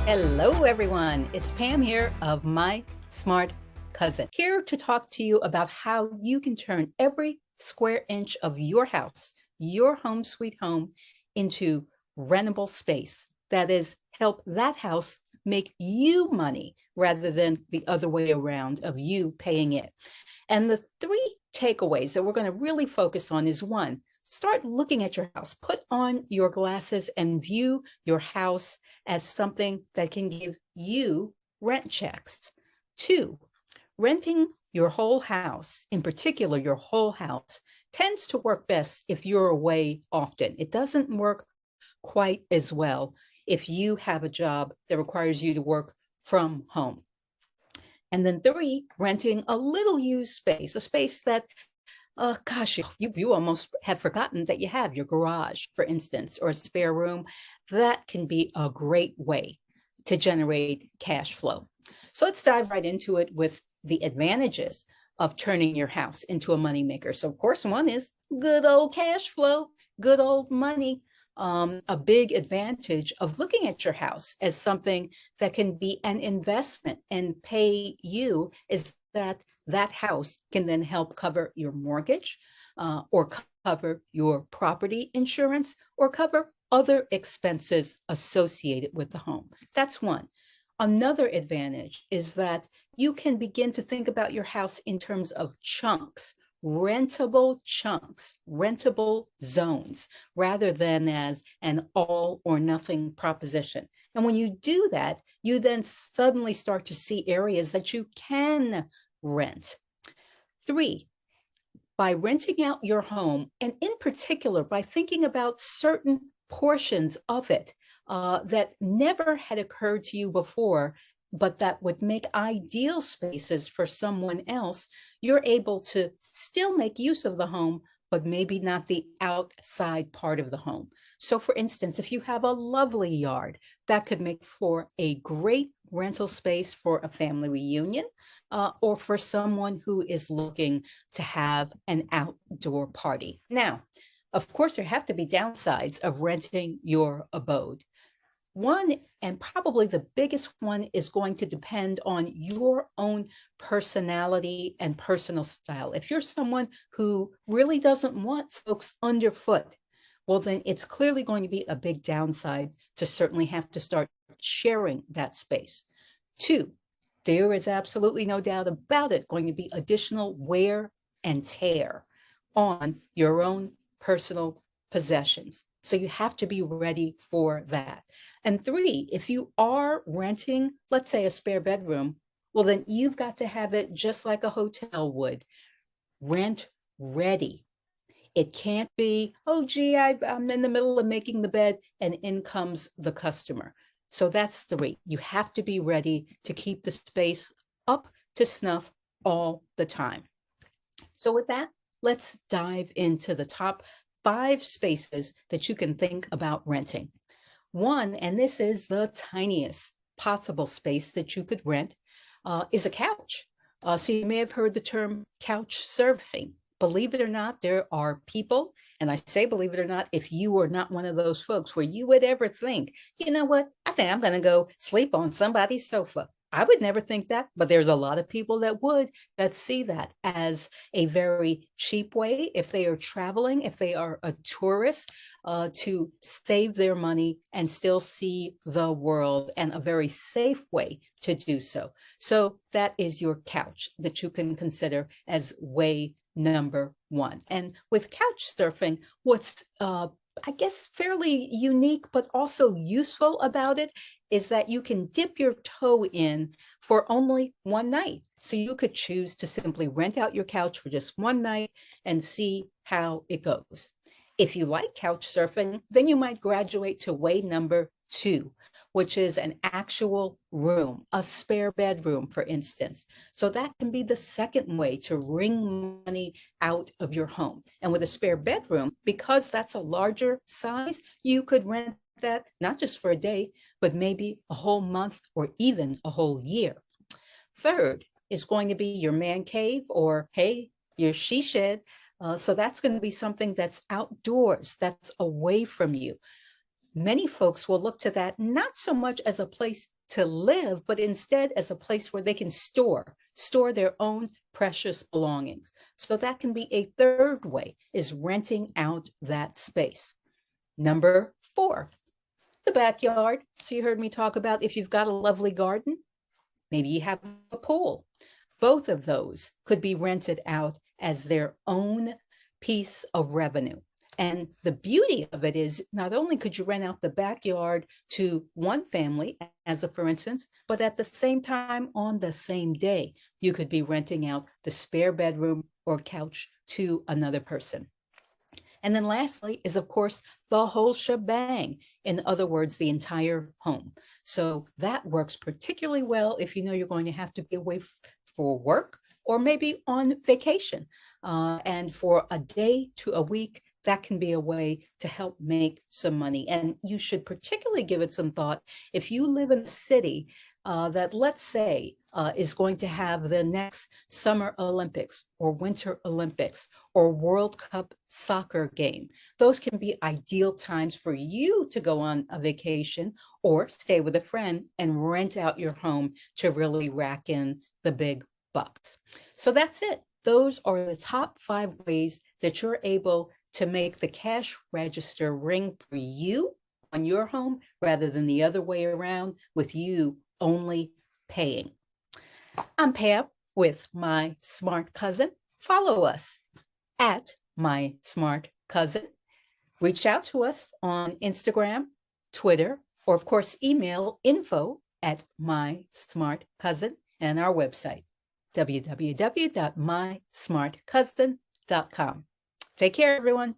Hello, everyone. It's Pam here of My Smart Cousin, here to talk to you about how you can turn every square inch of your house, your home sweet home, into rentable space. That is, help that house make you money rather than the other way around of you paying it. And the three takeaways that we're going to really focus on is one, start looking at your house, put on your glasses and view your house as something that can give you rent checks. Two, renting your whole house, in particular your whole house, tends to work best if you're away often. It doesn't work quite as well if you have a job that requires you to work from home. And then three, renting a little used space, a space that, gosh, you almost have forgotten that you have your garage, for instance, or a spare room. That can be a great way to generate cash flow. So let's dive right into it with the advantages of turning your house into a moneymaker. So, of course, one is good old cash flow, good old money. A big advantage of looking at your house as something that can be an investment and pay you is that that house can then help cover your mortgage or cover your property insurance or cover other expenses associated with the home. That's one. Another advantage is that you can begin to think about your house in terms of chunks, rentable chunks, rentable zones, rather than as an all or nothing proposition. And when you do that, you then suddenly start to see areas that you can rent. Three, by renting out your home, and in particular, by thinking about certain portions of it that never had occurred to you before, but that would make ideal spaces for someone else, you're able to still make use of the home, but maybe not the outside part of the home. So, for instance, if you have a lovely yard, that could make for a great rental space for a family reunion or for someone who is looking to have an outdoor party. Now, of course, there have to be downsides of renting your abode. One, and probably the biggest one, is going to depend on your own personality and personal style. If you're someone who really doesn't want folks underfoot, well, then it's clearly going to be a big downside to certainly have to start sharing that space. Two, there is absolutely no doubt about it going to be additional wear and tear on your own personal possessions. So you have to be ready for that. And three, if you are renting, let's say a spare bedroom, well, then you've got to have it just like a hotel would, rent ready. It can't be, oh, gee, I'm in the middle of making the bed and in comes the customer. So that's three. You have to be ready to keep the space up to snuff all the time. So with that, let's dive into the top 5 spaces that you can think about renting. One, and this is the tiniest possible space that you could rent, is a couch. So you may have heard the term couch surfing. Believe it or not, there are people, and I say believe it or not, if you are not one of those folks where you would ever think, you know what, I think I'm going to go sleep on somebody's sofa. I would never think that, but there's a lot of people that would, that see that as a very cheap way, if they are traveling, if they are a tourist, to save their money and still see the world, and a very safe way to do so. So that is your couch that you can consider as way number one. And with couch surfing, what's I guess fairly unique, but also useful about it is that you can dip your toe in for only one night. So you could choose to simply rent out your couch for just one night and see how it goes. If you like couch surfing, then you might graduate to way number two, which is an actual room, a spare bedroom, for instance. So that can be the second way to wring money out of your home. And with a spare bedroom, because that's a larger size, you could rent that not just for a day, but maybe a whole month or even a whole year. Third is going to be your man cave, or, hey, your she shed. So that's going to be something that's outdoors, that's away from you. Many folks will look to that not so much as a place to live, but instead as a place where they can store their own precious belongings. So that can be a third way, is renting out that space. Number 4, the backyard. So you heard me talk about if you've got a lovely garden, maybe you have a pool. Both of those could be rented out as their own piece of revenue. And the beauty of it is not only could you rent out the backyard to one family, as a for instance, but at the same time on the same day, you could be renting out the spare bedroom or couch to another person. And then lastly is, of course, the whole shebang. In other words, the entire home. So that works particularly well if you know you're going to have to be away for work or maybe on vacation. And for a day to a week, that can be a way to help make some money. And you should particularly give it some thought if you live in a city that, let's say, is going to have the next Summer Olympics or Winter Olympics or World Cup soccer game. Those can be ideal times for you to go on a vacation or stay with a friend and rent out your home to really rack in the big bucks. So that's it. Those are the top 5 ways that you're able to make the cash register ring for you on your home rather than the other way around, with you only paying. I'm Pam with My Smart Cousin. Follow us at My Smart Cousin. Reach out to us on Instagram, Twitter, or of course, email info@MySmartCousin, and our website, www.mysmartcousin.com. Take care, everyone.